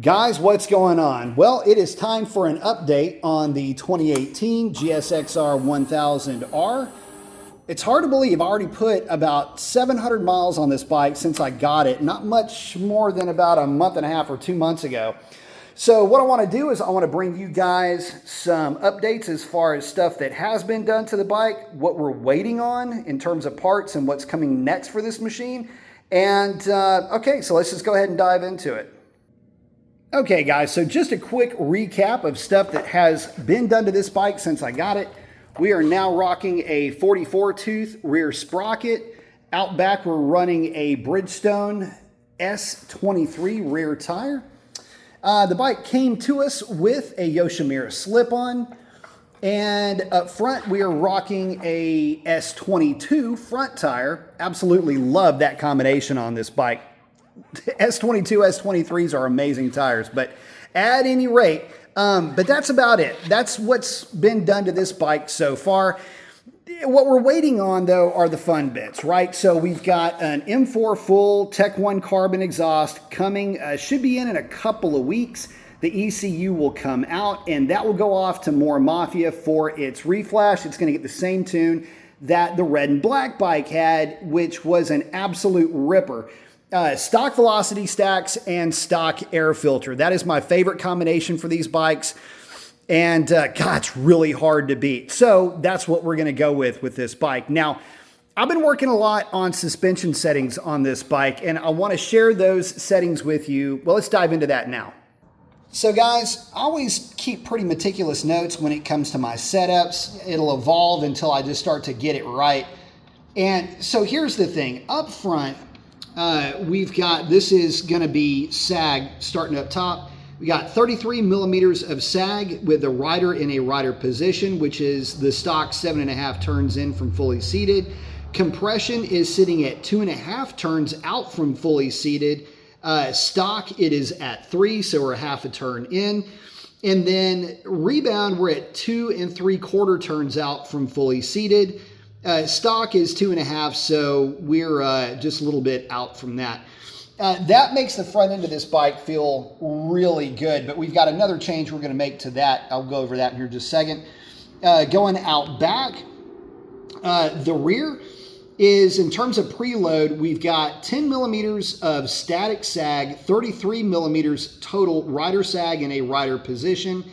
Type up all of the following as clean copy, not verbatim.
Guys, what's going on? Well, it is time for an update on the 2018 GSXR 1000R. It's hard to believe I already put about 700 miles on this bike since I got it, not much more than about a month and a half or 2 months ago. So what I want to do is I want to bring you guys some updates as far as stuff that has been done to the bike, what we're waiting on in terms of parts and what's coming next for this machine. And okay, so let's just go ahead and dive into it. Okay guys, so just a quick recap of stuff that has been done to this bike since I got it. We are now rocking a 44 tooth rear sprocket. Out back we're running a Bridgestone S23 rear tire. The bike came to us with a Yoshimura slip-on. And up front we are rocking a S22 front tire. Absolutely love that combination on this bike. S22, S23s are amazing tires, but at any rate, but that's about it. That's what's been done to this bike so far. What we're waiting on, though, are the fun bits, right? So we've got an M4 full Tech 1 carbon exhaust coming, should be in a couple of weeks. The ECU will come out, and that will go off to More Mafia for its reflash. It's going to get the same tune that the red and black bike had, which was an absolute ripper. Stock velocity stacks and stock air filter. That is my favorite combination for these bikes. And God, it's really hard to beat. So that's what we're going to go with this bike. Now, I've been working a lot on suspension settings on this bike, and I want to share those settings with you. Well, let's dive into that now. So guys, I always keep pretty meticulous notes when it comes to my setups. It'll evolve until I just start to get it right. And so here's the thing. Up front, we've got, this is going to be sag starting up top. We got 33 millimeters of sag with the rider in a rider position, which is the stock 7.5 turns in from fully seated. Compression is sitting at 2.5 turns out from fully seated. Stock, it is at 3, so we're half a turn in. And then rebound, we're at 2 3/4 turns out from fully seated. Stock is 2.5, so we're just a little bit out from that. That makes the front end of this bike feel really good, but we've got another change we're going to make to that. I'll go over that in here in just a second. Going out back, the rear is, in terms of preload, we've got 10 millimeters of static sag, 33 millimeters total rider sag in a rider position,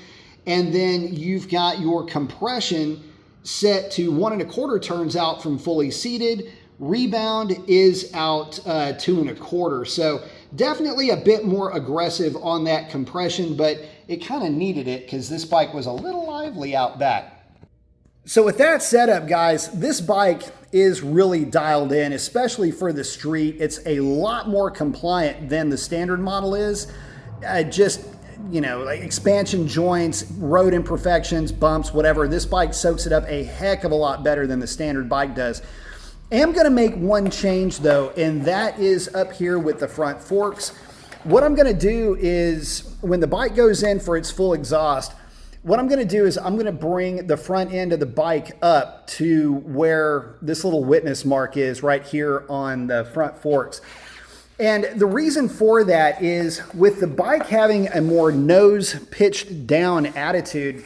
and then you've got your compression set to 1 1/4 turns out from fully seated. Rebound is out 2 1/4. So definitely a bit more aggressive on that compression, but it kind of needed it because this bike was a little lively out back. So with that setup, guys, this bike is really dialed in, especially for the street. It's a lot more compliant than the standard model is. You know, like expansion joints, road imperfections, bumps, whatever. This bike soaks it up a heck of a lot better than the standard bike does. I am going to make one change though, and that is up here with the front forks. What I'm going to do is when the bike goes in for its full exhaust, what I'm going to do is I'm going to bring the front end of the bike up to where this little witness mark is right here on the front forks. And the reason for that is with the bike having a more nose pitched down attitude,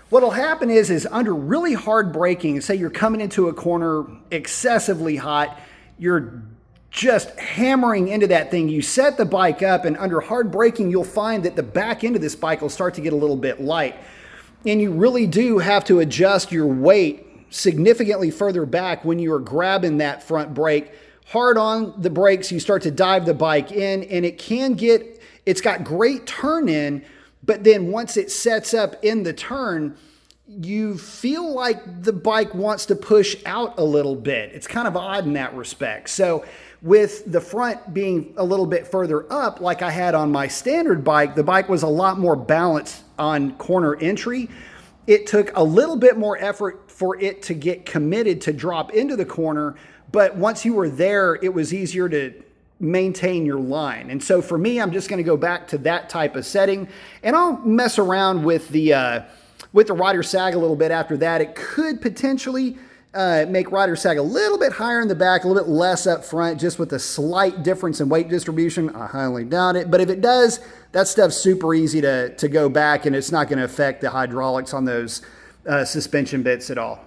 what'll happen is under really hard braking, say you're coming into a corner excessively hot, you're just hammering into that thing, you set the bike up, and under hard braking, you'll find that the back end of this bike will start to get a little bit light. And you really do have to adjust your weight significantly further back when you are grabbing that front brake. Hard on the brakes, you start to dive the bike in, and it's got great turn in, but then once it sets up in the turn, you feel like the bike wants to push out a little bit. It's kind of odd in that respect. So with the front being a little bit further up, like I had on my standard bike, the bike was a lot more balanced on corner entry. It took a little bit more effort for it to get committed to drop into the corner, but once you were there, it was easier to maintain your line. And so for me, I'm just going to go back to that type of setting, and I'll mess around with the rider sag a little bit after that. It could potentially make rider sag a little bit higher in the back, a little bit less up front, just with a slight difference in weight distribution. I highly doubt it, but if it does, that stuff's super easy to go back, and it's not going to affect the hydraulics on those suspension bits at all.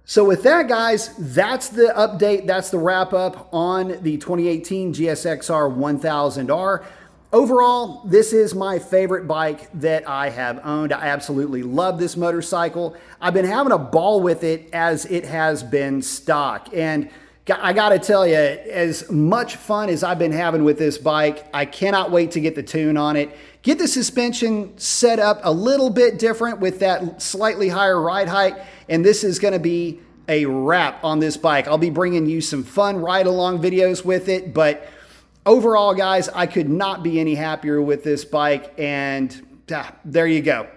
So with that, guys, that's the update. That's the wrap up on the 2018 GSXR 1000R. Overall, this is my favorite bike that I have owned. I absolutely love this motorcycle. I've been having a ball with it as it has been stock. And I gotta tell you, as much fun as I've been having with this bike, I cannot wait to get the tune on it. Get the suspension set up a little bit different with that slightly higher ride height, and this is gonna be a wrap on this bike. I'll be bringing you some fun ride-along videos with it, but overall, guys, I could not be any happier with this bike, and there you go.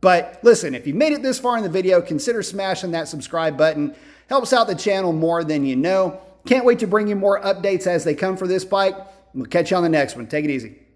But listen, if you made it this far in the video, consider smashing that subscribe button. Helps out the channel more than you know. Can't wait to bring you more updates as they come for this bike. We'll catch you on the next one. Take it easy.